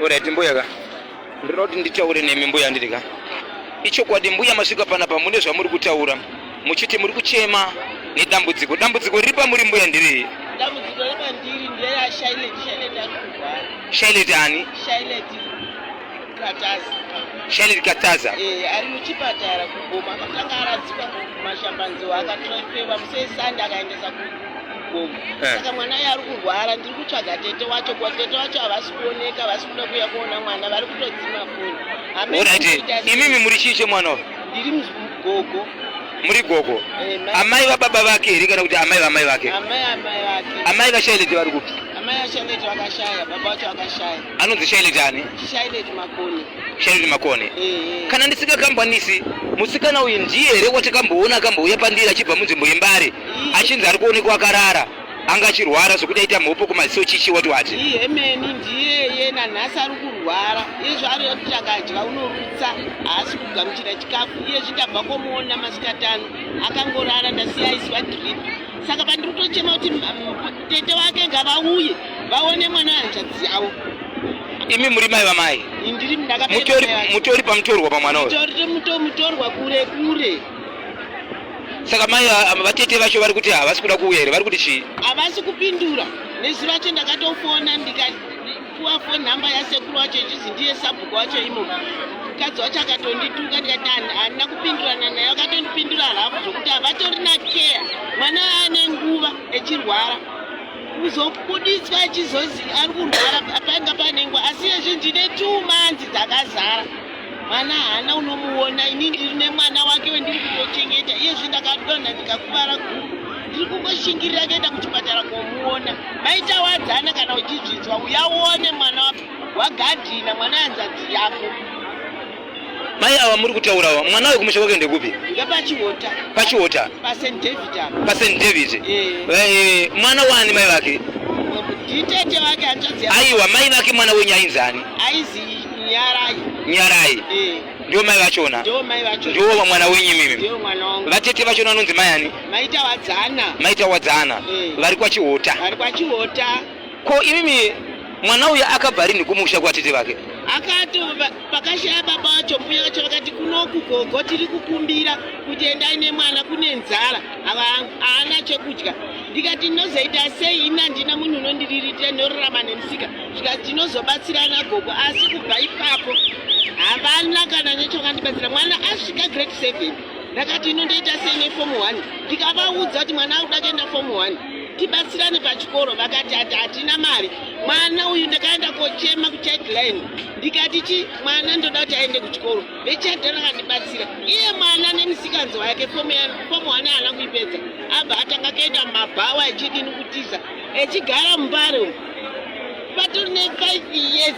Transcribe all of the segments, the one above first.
Alright mbuya ndinoti nditaure nemi mbuya ndirika ichokwadi mbuya masvika panapa mune zvamuri kutaura muchiti muri kuchema nedambudziko riri pamuri mbuya ndiri dambudziko repandiri ndeya Shailet ani Shailet Kataza ari muchipatara kugoma akatanga aradzikwa kumashambanziwa akatrofewa musesanda akaendesa kugoma saka mwana uyu ari kurwara ndiri kutsvaga tete wacho tete wacho havasi kuoneka vasi kuda kuuya kuona mwana vari kutodzima foni. Imimi muri chiche mwana uyu? Ndiri mugogo. Muri gogo? Amai vababa vake here kana kuti amai vamai vake? Amai vake. Amai vaShailet vari kupi? Amai vaShailet vakashaya, baba vacho vakashaya. Anonzi Shailet ani? Shailet Makone. Shailet Makone. Kana ndisingakambanisi musikana uyu ndiye here watakamboona akambouya pandiri achibva munzvimbo yembare achinzi ari kuonekwa akarara anga achirwara zvokuti aita mhopo kumaziso chichi wati emeni ndiyeye nanhasi ari kurwara izvo ari kuti akadya unorutsa haasi kugamuchira chikafu iye zvindabva komuona masikatano akangorara ndasiya aiswa drip saka pandiri kutochema kuti tete wake ngavauye vaone mwana hanzvadzi yavo. Imi muri mai vamai? Ndiri mutori pamutorwa pamwana uyu? Mutorwa kure kure. Saka mai vatete vacho vari kuti havasi kuda kuuya here, vari kuti chii? Havasi kupindura. Nezuva racho ndakatofona ndikapuwa phone number yasekuru wacho ichizi ndiye sabhuku wacho imo. Mukadzi wacho akatondituka ndikati handina kupindurana naye, akatondipindura halafu zvokuti havatori nakeya. Mwana ane nguva echirwara. Kuzobuditswa achizozi ari kurwara panga pane nguva asi izvi ndine 2 months dzakazara. Mwana haana unomuona, ini ndiri nemwana wake wendiri kutochengeta. Iye zvindakadonha ndikakuvara guku. Ndiri kungoshingirira kuenda kuchipatara komuona. Maitawadzana kana uchizvitswa uyaone mwana wagadhina, mwana hanzvadzi yako. Mai ava muri kutaurawa mwana uyu kumusha kwake ndekupi? Ngepachihota. Pachihota? paSt David apa. paSt David? Mwana wani mai vake? Nditete wake hanzvadzi yako. Aiwa mai vake mwana wenyu ainzani? Aizi Nyarai. Nyarai? Ndio mai vachona? Ndio mai vachona. Ndio mwana wenyu mimi? Ndio mwana wangu. Vatete vachona anonzi mai ani? Maitawadzana. Vari kwachihota? Vari kwachihota. Ko imimi mwana uyu akabva rini kumusha kwatete vake? Akato pakashaya baba vacho mbuya vacho vakati kunoku gogo tiri kukumbira kuti endai nemwana kune nzara haana chekudya. Ndikati ndinozoita sei ina ndina munhu unondiriritira ndinorarama nemusika zvika tinozobatsirana gogo asi kubva ipapo havana kana nechokandibatsira. Mwana asvika grade 7 ndakati inondoita sei neform 1 ndikavaudza kuti mwana akuda kuenda form 1 tibatsirane pachikoro. Vakati hatina mari. Mwana uyu ndakaenda kochema kuchildline ndikati mwana ndoda kuti aende kuchikoro. Vechildline vakandibatsira. Iye mwana nemusikanzi wake form 1 haana kuipedza abva atanga kuenda mumabhawa echidini kutiza echigara mumbare umu. Patori ne5 years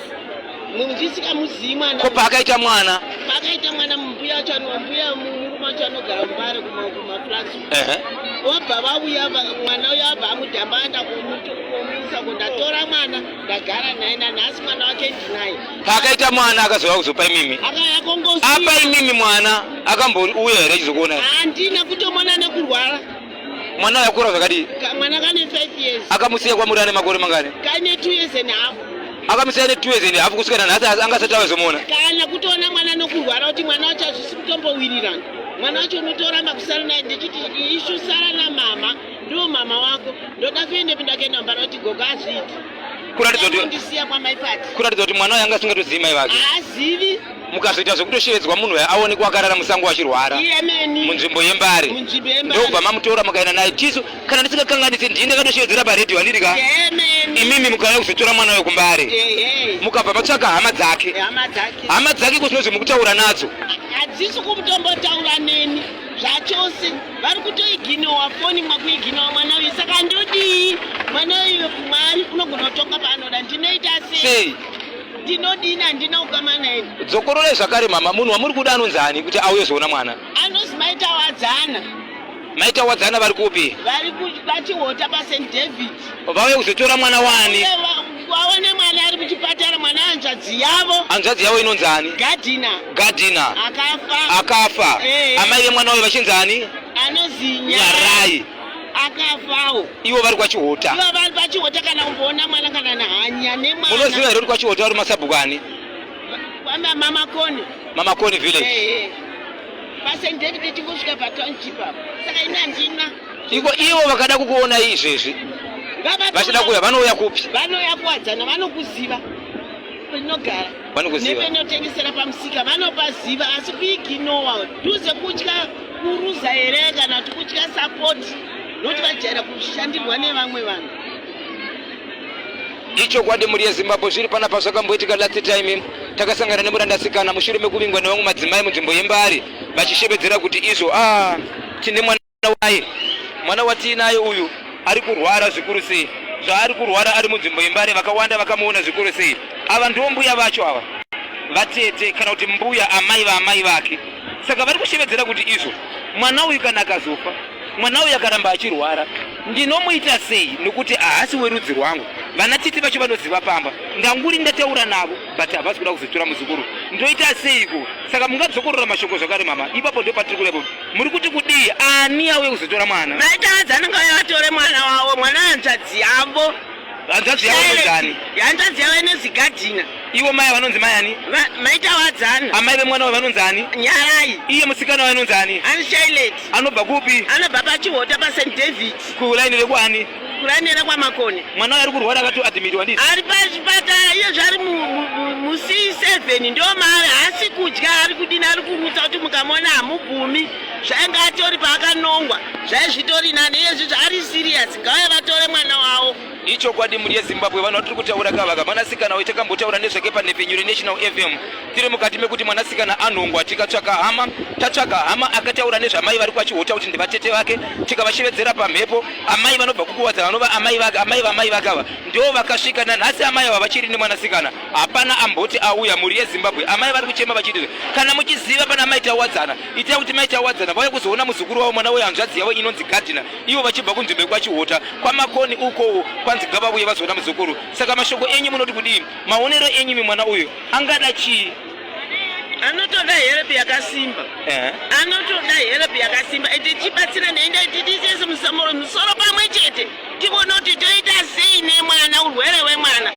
ndisikamuzivi mwana. Ko paakaita mwana? Paakaita mwana mumbuya wacho mumbuya murume wacho anogara mumbare kumaflats. Wabva vauya mwana uyu abva amudhamba aenda kumuisa kundatora mwana ndagara naye nanhasi mwana wake ndinaye. Paakaita mwana akazova kuzopa imimi? Apa imimi mwana akambouya here achizokuona? Handina kutomona nekurwara. Mwana yakura zvakadii? Mwana kane 5 years. Akamusiya kwamuri ane makore mangani? Kane 2 years and a half. Akamusiya ne 2 years and a half kusvika nanhasi angasati avazomuona? Kana kutoona mwana nokurwara kuti mwana wacho hazvisi kutombowirirana. Mwana wacho unotoramba kusara naye ndichiti ishu sara namama ndo mama wako ndoda kuende pindakuenda mbara kuti gogo azviiti. Ndisiya kwamaipati. Kuratidza kuti mwana uyu anga asingatozivi mai vake? Haazivi. Mukazoita zvekutoshevedzwa munhu uyu aonekwa akarara musango achirwara munzvimbo yembare ndobva mamutora mukaenda naye tisu kana ndisingakanganisi ndini kanoshevedzera paredhiyo handirika imimi mukauya kuzotora mwana uyu kumbare mukabva matsvaga hama dzake kusinozi mukutaura nadzo? Hadzisi kumutombotaura neni zvachose vari kutoiginowa foni mwakuiginowa mwana uyu saka ndodii mwana uyu mwari unogona kutonga paanoda ndinoita sei? Ndinodini handina ukama naye. Dzokorore zvakare mama munhu wamuri kuda anonzani kuti auye zoona mwana? Anozi Maitawadzana. Maitawadzana vari kupi? Vari kuchihota paSt David. Vauye kuzotora mwana wani? Waone mwana ari kuchipatara mwana hanzvadzi yavo. Hanzvadzi yavo inonzani? Gadhina. Akafa. Amai vemwana uyu vachinzani? Anozi Nyarai. akafawo iwo vari kwachihota ivo vari pachihota kana kumboona mwana kana nahanya nemwana munoziva here kuti kwachihota vari masabhukani mamakoni village paSt David chingosvika patownship apo saka ine handina ivo vakada kukuona izvezvi vachida kuuya vanouya kupi vanouya kuwadzana vanokuziva inogara nepenotengesera pamusika vanopaziva asi kuiginowa dhuze kutya kuruza here kana kuti kutya sapoti nokuti vajaira kushandirwa nevamwe vanhu ichokwadi muri yezimbabwe zviri panapa zvakamboitika last time takasangana nemurandasikana mushure mekuvingwa nevamwe madzimai munzvimbo yembari vachishevedzera kuti izvo tine mwana watiinaye uyu ari kurwara zvikuru sei zvaari kurwara ari munzvimbo yembari vakawanda vakamuona zvikuru sei ava ndivo mbuya vacho ava vatete kana kuti mbuya amai vaamai vake saka vari kushevedzera kuti izvo mwana uyu kana akazofa mwana uyu akaramba achirwara ndinomuita sei nekuti haasi werudzi rwangu vana titi vacho vanoziva pamba ndanguri ndataura navo but havasi kuda kuzotora muzukuru ndoita seiko saka mungadzokorora mashoko zvakare mama ipapo ndo patiri kurepo muri kuti kudii ani auye kuzotora mwana maitadzana ngauya vatore mwana wavo mwana hanzvadzi yavo hanzvadzi yavo nozani hanzvadzi yavo inozigadhina ivo mai vanonzi mai ani maitawadzana amai vemwana wavo vanonzi ani nyarai iye musikana wavo anonzi ani ani shailet anobva kupi anobva pachihota paSt David kulaini rekuani kulaini rekwamakone mwana ari kurwara akatoadhimitwa ndii ari pachipatara iyo zvari muC7 ndo maari haasi kudya ari kudini ari kurutsa kuti mukamona hamugumi zvainge atori paakanongwa zvaizvitori nani iyezvi zvaari sirius ngauye vatore mwana wavo ichokwadi muri yezimbabwe vanhu vatiri kutaura kavaka mwanasikana wetakambotaura nezvake panhepfenyuri national fm tiri mukati mekuti mwanasikana anhongwa tikatsvaka hama akataura nezvamai vari kwachihota kuti ndivatete vake tikavashevedzera pamhepo amai vanobva kukuwadza vanova amai vamai vakava ndo vakasvika nanhasi amai ava vachiri nemwanasikana hapana amboti auya muri yezimbabwe amai vari kuchema vachiti kana muchiziva pana maitawadzana itai kuti maitawadzana vauya kuzoona muzukuru wavo mwana wehanzvadzi yavo inonzi gadhina ivo vachibva kunzvimbo yekwachihota kwamakoni uko kwanzi gava uye vazoona muzukuru saka mashoko enyu munoti kudii maonero enyu mwana uyu angada chii anotoda help yakasimba anotoda help yakasimba ende chibatsira nende tidisese musoro pamwe chete tione kuti toita sei nemwana urwere wemwana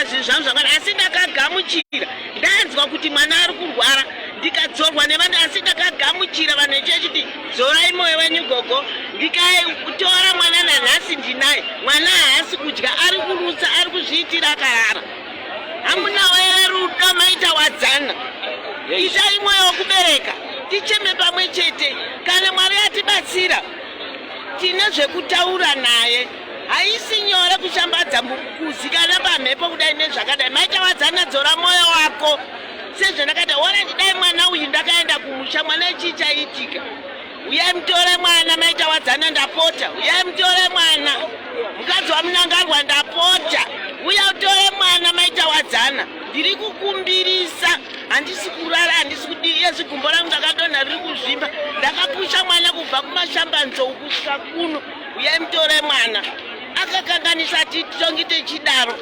zvinhu zvangu zvakana asi ndakagamuchira ndanzwa kuti mwana ari kurwara ndikadzorwa nevanhu asi ndakagamuchira vanhu vechechiti zorai mwoyo wenyu gogo ndikaitora mwana nanhasi ndinaye mwana haasi kudya ari kurutsa ari kuzviitira akarara hamuna werudo maitawadzana itai mwoyo wekubereka ticheme pamwe chete kana mwari atibatsira tine zvekutaura naye haisi nyore kushambadza kuzikana pamhepo kudai nezvakadai maitawadzana dzora mwoyo wako sezvandakati ona ndidai mwana uyu ndakaenda kumusha mwana chichaitika uyai mutore mwana maitawadzana ndapota uyai mutore mwana mukadzi wamunangarwa ndapota uya utore mwana maitawadzana ndiri kukumbirisa handisi kurara handisi kudii iye zigumbo rangu ndakadonha riri kuzvimba ndakapusha mwana kubva kumashambanzou kusvika kuno uyai mutore mwana akakanganisa titongi techidaro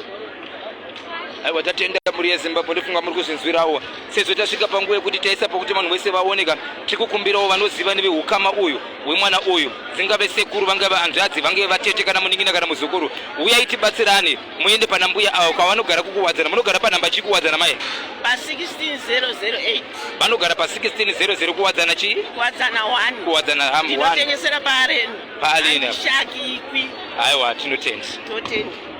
aiwa tatenda muri yezimbabwe ndofunga muri kuzvinzwirawo sezvo tasvika panguva yekuti taisa pakuti vanhu vese vaoneka tikukumbirawo vanoziva neveukama uyu hwemwana uyu dzingave sekuru vangave hanzvadzi vangave vatete kana muningina kana muzukuru uyai tibatsirane muende pana mbuya avo kwavanogara kukuwadzana munogara panhamba chikuwadzana mai pa16008 vanogara pa16000 kuwadzana chii kuwadzana 1 kuwadzana hamu 1 ndinotengesera paareni paalina shaki ikwi aiwa tinotenda totenda